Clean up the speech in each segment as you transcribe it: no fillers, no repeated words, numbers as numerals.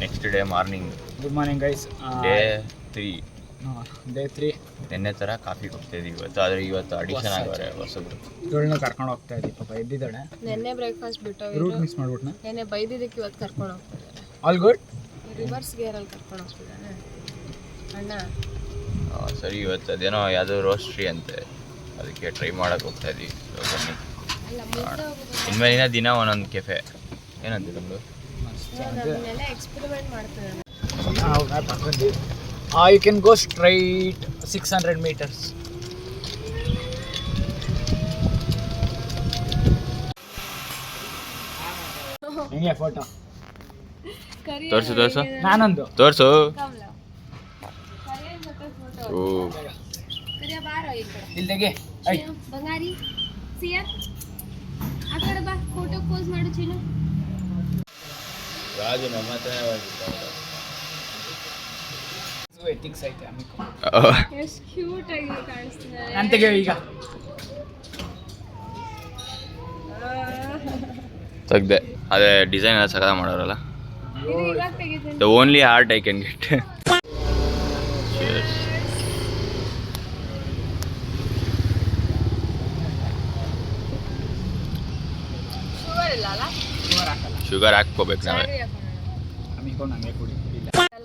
Next day morning. Good morning guys. Day 3. Day 3. ನಿನ್ನೆ ಥರ coffee ಕೊಡ್ತಾ ಇದ್ದೀವಿ ಇವತ್ತು. ಆದರೆ ಇವತ್ತು ಅಡಿಷನ್ ಆಗೋರೆ ಹೊಸಬ್ರು. ಇವಳನ್ನ ಕರ್ಕೊಂಡು ಹೋಗ್ತಾ ಇದ್ದೀವಿ. ಪಾಪ ಎದ್ದಿದ್ದಾಳೆ. ನೆನ್ನೆ ಬ್ರೇಕ್ಫಾಸ್ಟ್ ಬಿಟ್ಟು ರೂಟ್ ಮಿಸ್ ಮಾಡ್ಬಿಟ್ನ. ನೆನ್ನೆ ಬೈದಿದ್ದಕ್ಕೆ ಇವತ್ತು ಕರ್ಕೊಂಡು ಹೋಗ್ತಿದ್ದಾರೆ. All good. ರಿವರ್ಸ್ ಗೇರಲ್ಲಿ ಕರ್ಕೊಂಡು ಹೋಗ್ತಿದ್ದಾನೆ ಅಣ್ಣ. ಸರಿ, ಇವತ್ತು ಅದೇನೋ ಯಾವುದೋ ರೋಸ್ಟ್ರಿ ಅಂತೆ, ಅದಕ್ಕೆ ಟ್ರೈ ಮಾಡೋಕೆ ಹೋಗ್ತಾ ಇದ್ದೀವಿ. ಬನ್ನಿ. ಇನ್ಮೇಲಿನ ದಿನ ಒಂದೊಂದು ಕೆಫೆ. ಏನಂತೀವಿ ನಮ್ಮದು ಎಕ್ಸ್ಪೆರಿಮೆಂಟ್ ಮಾಡ್ತಿದ್ದಾನೆ. You can go straight 600 meters. ಹೆಂಗೆ ಫೋಟೋ ತೋರಿಸು ನಾನೊಂದು ತೋರಿಸು. ಇಲ್ಲಿಗೆ ಬಂಗಾರಿ ಸಿಯಾ ಆ ಕಡೆ ಬಾ, ಫೋಟೋ ಪೋಸ್ ಮಾಡು ಚೀನು. ರಾಜು ನಮ್ಮ ಹತ್ರನೇ ಎಥಿಕ್ಸ್ ಐತೆ ಅಮಿಕೋ. ಎಷ್ಟು ಕ್ಯೂಟ್ ಆಗಿ ಕಾಣಿಸ್ತಿದ್ದಾರೆ. ಅಂತೆಗೆ ಈಗ ತೆಗ್ದೆ. ಅದೇ ಡಿಸೈನ್ ಎಲ್ಲ ಸಕಲ ಮಾಡೋರಲ್ಲ. ಇವಾಗ ತೆಗಿತೀನಿ. The only art I can get. Sugar ಇಲ್ಲ ಅಲ್ಲ? ಶುಗರ್ ಹಾಕ್ಕೋಬೇಕು ನಾವೇ. ಅಮಿಕೋ ನಂಗೆ ಕುಡಿ.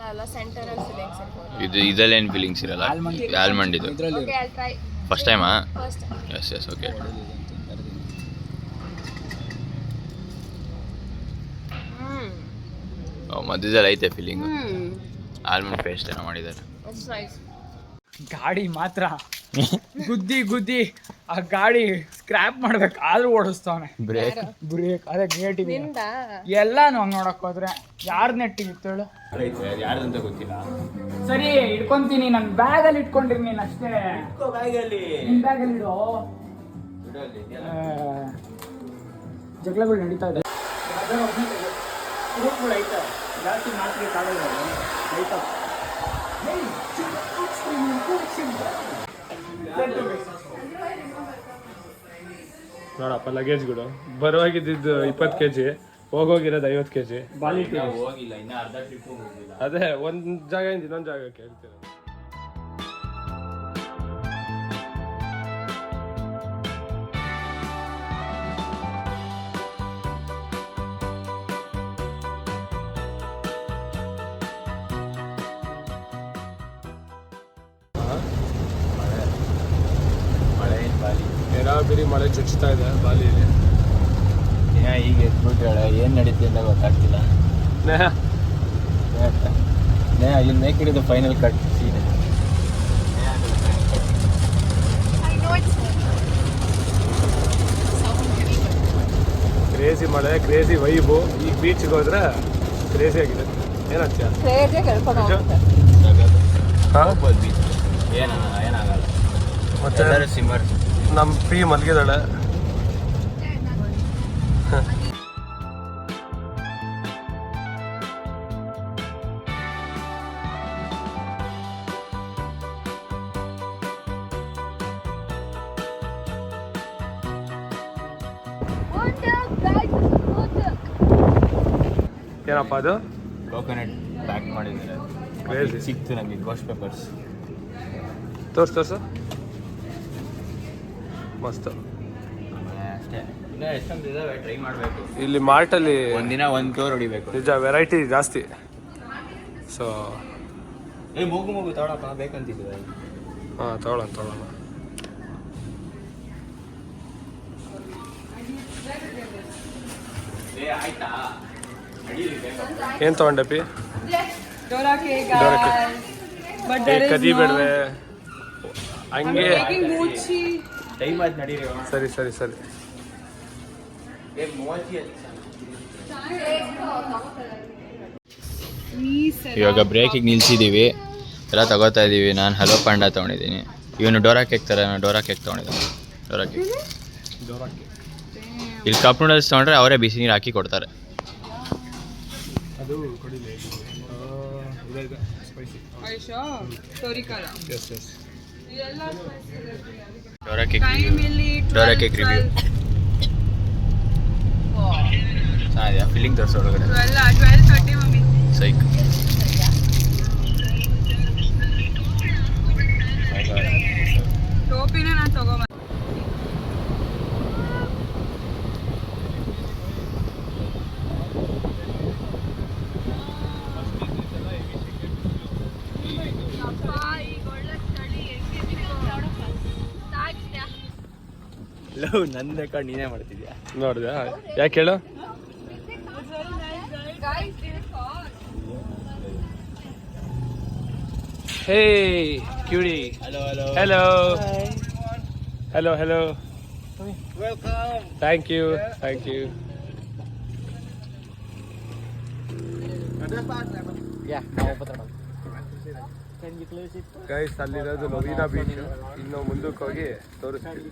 ಅಲ್ಲ ಸೆಂಟರ್ ಅಲ್ಲಿ ಫೀಲಿಂಗ್ಸ್ ಇರ್ಬೋದು. ಇದು ಇದಲ್ಲೇನು ಫೀಲಿಂಗ್ಸ್ ಇರಲ್ಲ. ಆಲ್ಮಂಡ್ ಇದು ಓಕೆ, ಐ ಟ್ರೈ. ಫಸ್ಟ್ ಟೈಮಾ? First yes okay. ಮಧ್ಯದಲ್ಲಿ ಐತೆ ಫೀಲಿಂಗು. ಆಲ್ಮಂಡ್ ಪೇಸ್ಟ್ ಏನೋ ಮಾಡಿದ್ದಾರೆ. It's nice. ಗಾಡಿ ಮಾತ್ರ ಗುದ್ದಿ ಆ ಗಾಡಿ ಸ್ಕ್ರಾಪ್ ಮಾಡ್ಬೇಕು, ಆದ್ರೂ ಓಡಿಸ್ತಾವನೆ. ಬ್ರೇಕ್ ಅದೇ ನೇಟಿವ್ ನಿಂದ ಎಲ್ಲ ನಾವು ನೋಡಕ್ ಹೋದ್ರೆ ಯಾರ್ ನೆಟ್ಟಿಗೆ ಇತ್ತೇಳು? ಯಾರ್ದಂತ ಗೊತ್ತಿಲ್ಲ. ಸರಿ ಇಟ್ಕೊಂತೀನಿ, ನನ್ ಬ್ಯಾಗ್ ಅಲ್ಲಿ ಇಟ್ಕೊಂಡಿರ್ತೀನಿ ನೀನ್ ಅಷ್ಟೇ. ನಿನ್ ಬ್ಯಾಗ್ ಅಲ್ಲಿ ಇಡು. ಜಗಳಗಳು ನಡೀತಾ ಇದೆ. ಜಾಸ್ತಿ ಮಾತ್ರ ನೋಡಪ್ಪ ಲಗೇಜ್ಗಳು ಬರುವಾಗಿದ್ದು 20 kg, ಹೋಗೋಗಿರೋದು 50 kg. ಹೋಗಿಲ್ಲ, ಇನ್ನ ಅರ್ಧ ಟ್ರಿಪ್ ಹೋಗಿಲ್ಲ. ಅದೇ ಒಂದ್ ಜಾಗದಿಂದ ಇನ್ನೊಂದು ಜಾಗಕ್ಕೆ ಹೇಳ್ತೀರ. ಬೇರೆ ಮಳೆ ಚುಚ್ಚುತ್ತಾ ಇದೆ ಬಾಲಿಯಲ್ಲಿ. ಈಗ ಎದ್ಬಿಟ್ಟಾಳೆ, ಏನು ನಡೀತಿ ಅಂತ ಗೊತ್ತಾಗ್ತಿಲ್ಲ. ಇಲ್ಲಿ make it the final cut scene. Crazy ಮಳೆ, ಕ್ರೇಜಿ ವೈಬು. ಈಗ ಬೀಚ್ಗೆ ಹೋದ್ರೆ ಕ್ರೇಜಿ ಆಗಿದೆ. ಏನಂತೀಯ? ಏನಾಗಲ್ಲ. ಮತ್ತೆ ಸಿಮ್ಮರ್ ನಮ್ಮ ಪಿ ಮಲಗಿದಾಳೆ. ಏನಪ್ಪ ಅದು? ಕೋಕೋನಟ್ ಪ್ಯಾಕ್ ಮಾಡಿದ್ದಾರೆ. Crazy. ಸಿಕ್ತು ನಮಗೆ ಗೋಸ್ಟ್ ಪೇಪರ್ಸ್. ತೋರ್ಸು ಮಸ್ತ್. ಅಷ್ಟೇ, ಇನ್ನೂ ಎಷ್ಟೊಂದು ಇದಾವೆ, ಟ್ರೈ ಮಾಡಬೇಕು. ಇಲ್ಲಿ ಮಾರ್ಟಲ್ಲಿ ಒಂದಿನ ಒಂದು ಟೂರ್ ಹೊಡಿಬೇಕು. ನಿಜ ವೆರೈಟಿ ಜಾಸ್ತಿ. ಸೊ ಮೂಗು ತಗೊಳಪ್ಪ ಬೇಕಂತಿದ್ವಿ. ಹಾಂ ತಗೊಳ್ಳೋಣ. ಆಯ್ತಾ? ಏನು ತಗೊಂಡೆ ಪಿ? ಕದಿ ಬೇಡವೆ ಹಂಗೆ. ಟೈಮ್ ಆಯ್ತು, ನಡೀರಿ. ಸರಿ. ಇವಾಗ ಬ್ರೇಕಿಗೆ ನಿಲ್ಸಿದ್ದೀವಿ, ಎಲ್ಲ ತಗೋತಾ ಇದ್ದೀವಿ. ನಾನು ಹಲೋ ಪಾಂಡ ತೊಗೊಂಡಿದ್ದೀನಿ. ಇವನು ಡೋರಾ ಕೇಕ್ ಥರ ಡೋರಾ ಕೇಕ್ ತೊಗೊಂಡಿದ್ದಾನೆ. ಡೋರಾ ಕೇಕ್ ಇಲ್ಲಿ ಕಪ್ ನೂಡಲ್ಸ್ ತೊಗೊಂಡ್ರೆ ಅವರೇ ಬಿಸಿ ನೀರು ಹಾಕಿ ಕೊಡ್ತಾರೆ. ಅದು ಕೊಡಿಲ್ಲ. ಸ್ಪೈಸಿ. ಡೋರಾ ಕೇಕ್ ರಿವ್ಯೂ ಚೆನ್ನಾಗಿದೆಯಾ ಫೀಲಿಂಗ್ ತೋರಿಸೋ ಒಳಗಡೆ 12:30 ಮಮ್ಮಿ ಸೈಕ್ ಟೋಪಿನ ನಾನು ತಗೋಬ ನನ್ನ ರೆಕಾರ್ಡ್ ನೀನೇ ಮಾಡ್ತಿದ್ಯಾ ನೋಡಿದ ಯಾಕೆ ಹೇಳು ಹೇ ಕ್ಯೂಡಿ hello hello hello hello thank you guys ಅಲ್ಲಿರೋದು ಲೊವೀನಾ ಬೀಚ್ ಇನ್ನು ಮುಂದಕ್ಕೆ ಹೋಗಿ ತೋರಿಸ್ತೀವಿ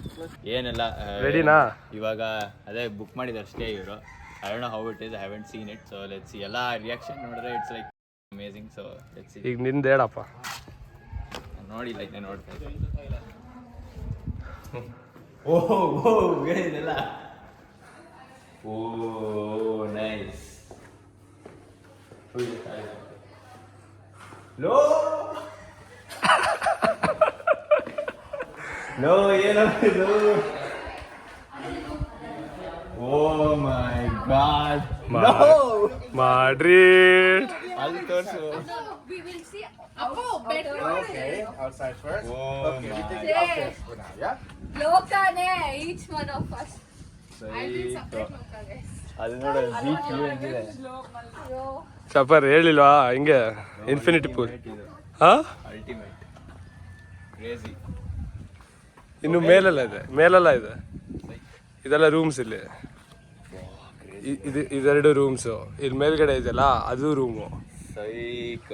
ಏನೆಲ್ಲ ರೆಡಿನಾ ಇವಾಗ ಅದೇ ಬುಕ್ ಮಾಡಿದ್ದಾರೆ ಅಷ್ಟೇ ಇವರು I don't know how it is I haven't seen it so let's see ಎಲ್ಲ ರಿಯಾಕ್ಷನ್ ನೋಡಿದ್ರೆ it's like amazing so let's see ಈಗ ನಿಂದು ಹೇಳಪ್ಪ ನೋಡಿಲ್ಲ ಇದನ್ನ ನೋಡ್ತಾ ಇದ್ದೀನಿ ಓಹ್ ಏನಿಲ್ಲ ಓ ನೈಸ್ ಲೋ ನೋ ಏನಾಗ್ತಿದ್ದು ಓ ಮೈ ಗಾಡ್ ಮಾಡ್ರಿ ಅಲ್ಲಿ ತೋರಿಸು we will see better Outside first. O ಲೋಕನೇ each one of us I will separate Loka guys ಅದು ನೋಡ ಬೀಚ್ ವ್ಯೂ ಹೆಂಗಿದೆ ಸಫರ್ ಹೇಳಿಲ್ವಾ ಹಿಂಗೆ ಇನ್ಫಿನಿಟಿ ಪೂಲ್ ಹಾ ಅಲ್ಟಿಮೇಟ್ ಕ್ರೇಜಿ ಇನ್ನು ಮೇಲೆಲ್ಲ ಇದೆ ಇದೆಲ್ಲ ರೂಮ್ಸ್ ಇಲ್ಲಿ ಇದೆರಡು ರೂಮ್ಸು ಇಲ್ಲಿ ಮೇಲ್ಗಡೆ ಇದೆಯಲ್ಲ ಅದು ರೂಮು ಸೈಕ್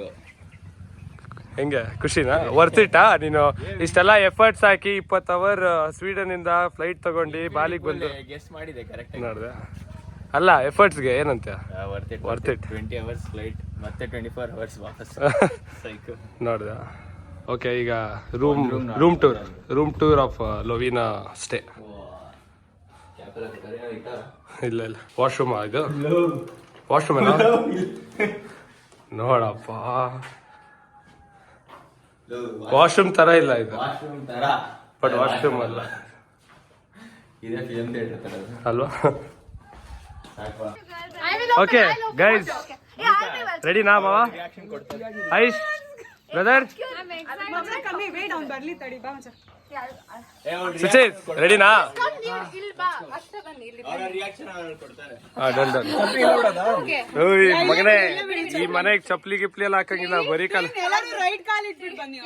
ಹೆಂಗೆ ಖುಷಿನಾ ವರ್ತ್ ಇಟ್ಟಾ ನೀನು ಇಷ್ಟೆಲ್ಲ ಎಫರ್ಟ್ಸ್ ಹಾಕಿ 20 ಅವರ್ ಸ್ವೀಡನ್ ಇಂದ ಫ್ಲೈಟ್ ತಗೊಂಡು ಬಾಲಿಗೆ ಬಂದು ಗೆಸ್ಟ್ ಮಾಡಿದೆ ಕರೆಕ್ಟ್ ನೋಡಿದೆ ಅಲ್ಲ ಎಫರ್ಟ್ಸ್ಗೆ ಏನಂತ ವರ್ತ್ ಇಟ್ 20 ಅವರ್ಸ್ ಫ್ಲೈಟ್ ಮತ್ತೆ 24 ಅವರ್ಸ್ ವಾಪಸ್ ಸೈಕ್ ನೋಡಿದೆ ಓಕೆ ಈಗ ರೂಮ್ ಟೂರ್ ಆಫ್ ಲೊವೀನಾ ಸ್ಟೇ ಇಲ್ಲ ವಾಶ್ರೂಮ್ ಇದು ವಾಶ್ರೂಮ್ ನೋಡಪ್ಪ ವಾಶ್ರೂಮ್ ತರ ಇಲ್ಲ ಇದು ವಾಶ್ರೂಮ್ ತರ ಬಟ್ ವಾಶ್ರೂಮ್ ಅಲ್ಲ ಇದೇ ಫಿಲ್ಮ್ ಥಿಯೇಟರ್ ತರ ಅಲ್ವಾ ಓಕೆ ಗೈಸ್ ರೆಡಿ ನಾ ಮಾವ ಐಶ್ ಬ್ರದರ್ ಸುಚಿತ್ ರೆಡಿನಾ ಮಗನೇ ಈ ಮನೆಗೆ ಚಪ್ಲಿ ಗಿಪ್ಲಿ ಎಲ್ಲ ಹಾಕಂಗಿಲ್ಲ ಬರೀ ಕಾಲ ರೈಟ್ ಕಾಲ್ ಇಟ್ಬಿಟ್ಟು ಬನ್ನಿ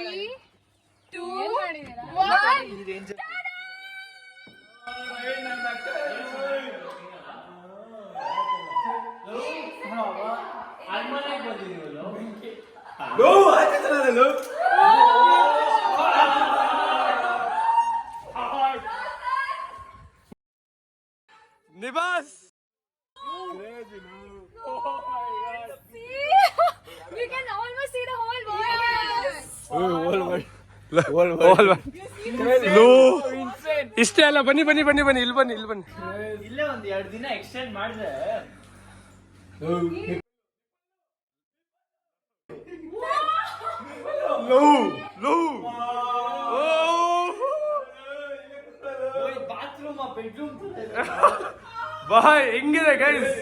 2 1 Niwas we can almost see the whole world ಇಷ್ಟೇ ಅಲ್ಲ ಬನ್ನಿ ಇಲ್ಲಿ ಬನ್ನಿ ಇಲ್ಲೇ ಒಂದ್ 2 ದಿನ ಎಕ್ಸ್ಟೆಂಡ್ ಮಾಡಿದ್ರೆ ಬಾತ್ರೂಮ್ ಬೆಡ್ರೂಮ್ ಬಾಯ್ ಹೆಂಗಿದೆ ಗೈಸ್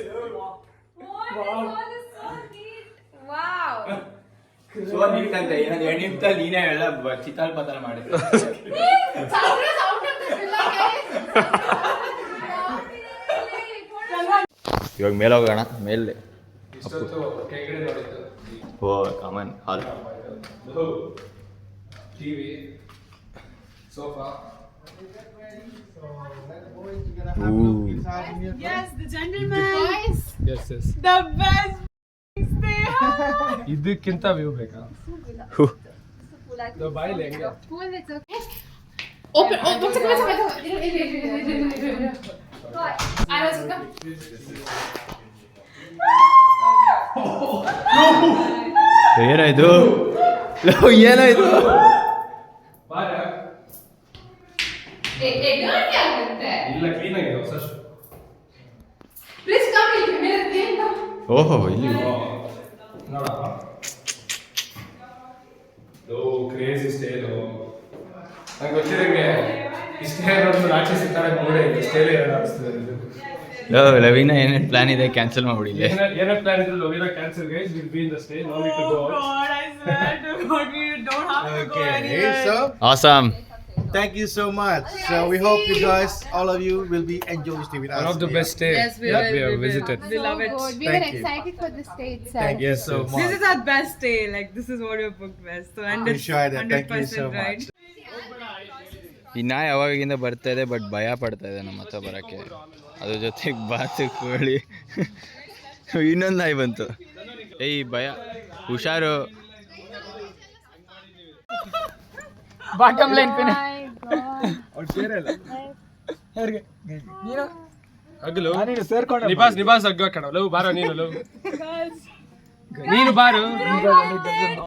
ಸೊ ನೀಟ್ ಅಂತ ಇನ್ನೊಂದು 2 ನಿಮಿಷದಲ್ಲಿ ನೀನೇ ಎಲ್ಲ ಚಿತ್ತಾಲ್ ಪತ್ರ ಮಾಡಿದ್ರು ಇವಾಗ ಮೇಲೆ ಹೋಗೋಣ ಮೇಲೆ ಓ common hall TV sofa yes the gentleman guys yes the best ಇದಕ್ಕಿಂತ ವ್ಯೂ ಬೇಕಾ ಬಾಯಿಲಿ ಹೆಂಗೆ cool it's okay open ಏನಾಯ್ತು ಏನಾಯ್ತು ಏನಕ್ಕೆ ಆಗುತ್ತೆ ಇಲ್ಲ ಕ್ಲೀನ್ ಆಗಿದೆ ಹೊಸ ಪ್ಲೀಸ್ ಕಮ್ ಇಲ್ಲಿ ಮೇಲೆ ಏನು ಓಹೋ ಇಲ್ಲಿ ನೋಡಪ್ಪ ಕ್ರೇಜಿ ಸ್ಟೈಲು ನಂಗೆ ಗೊತ್ತಿರಂಗೆ ಇಷ್ಟೇ ನೋಡಿದ್ರೆ ಆಚೆ ಸಿಗ್ತಾರೆ ಮೂಡೆ ಇದೆ ಸ್ಟೈಲೇ ಏನೋ ಅನಿಸ್ತದೆ ಲವಿನ ಏನೇನು ಪ್ಲಾನ್ ಇದೆ ಕ್ಯಾನ್ಸಲ್ ಮಾಡ್ಬಿಡಿಲ್ಲ. ಏನೋ ಪ್ಲಾನ್ ಇದ್ರೆ Lovina cancel guys will be in the stay no need to go Okay, so awesome. thank you so much. So we hope you guys, all of you, will be enjoying stay with us. one of the here. best stay Yes, we that will, we have we will. visited. We love it. We Thank were you. excited for the stay itself. Thank you so much. This is our best day. Like this is what we booked best. So and it's Appreciate it. Thank you so 100% right. much. ಈ ನಾಯಿ ಯಾವಾಗಿಂದ ಬರ್ತಾ ಇದೆ, but ಭಯ ಪಡ್ತಾ ಇದೆ ನಮ್ಮ ಹತ್ರ ಬರೋಕ್ಕೆ. ಅದ್ರ ಜೊತೆಗೆ ಬಾತು ಕೋಳಿ ಇನ್ನೊಂದು ನಾಯಿ ಬಂತು. ಏಯ್ ಭಯ, ಹುಷಾರು. ಬಾಟಮ್ ಲೈನ್ ಪಿನ್ ನೀನು ಹಗಲು ನೀನು ಸೇರ್ಕೊಂಡು ನಿಭಾಸ್ ಹಗ್ಗ ಕಣ ಲವ್ ಬಾರೋ ನೀನು ಲವ್ ನೀನು ಬಾರು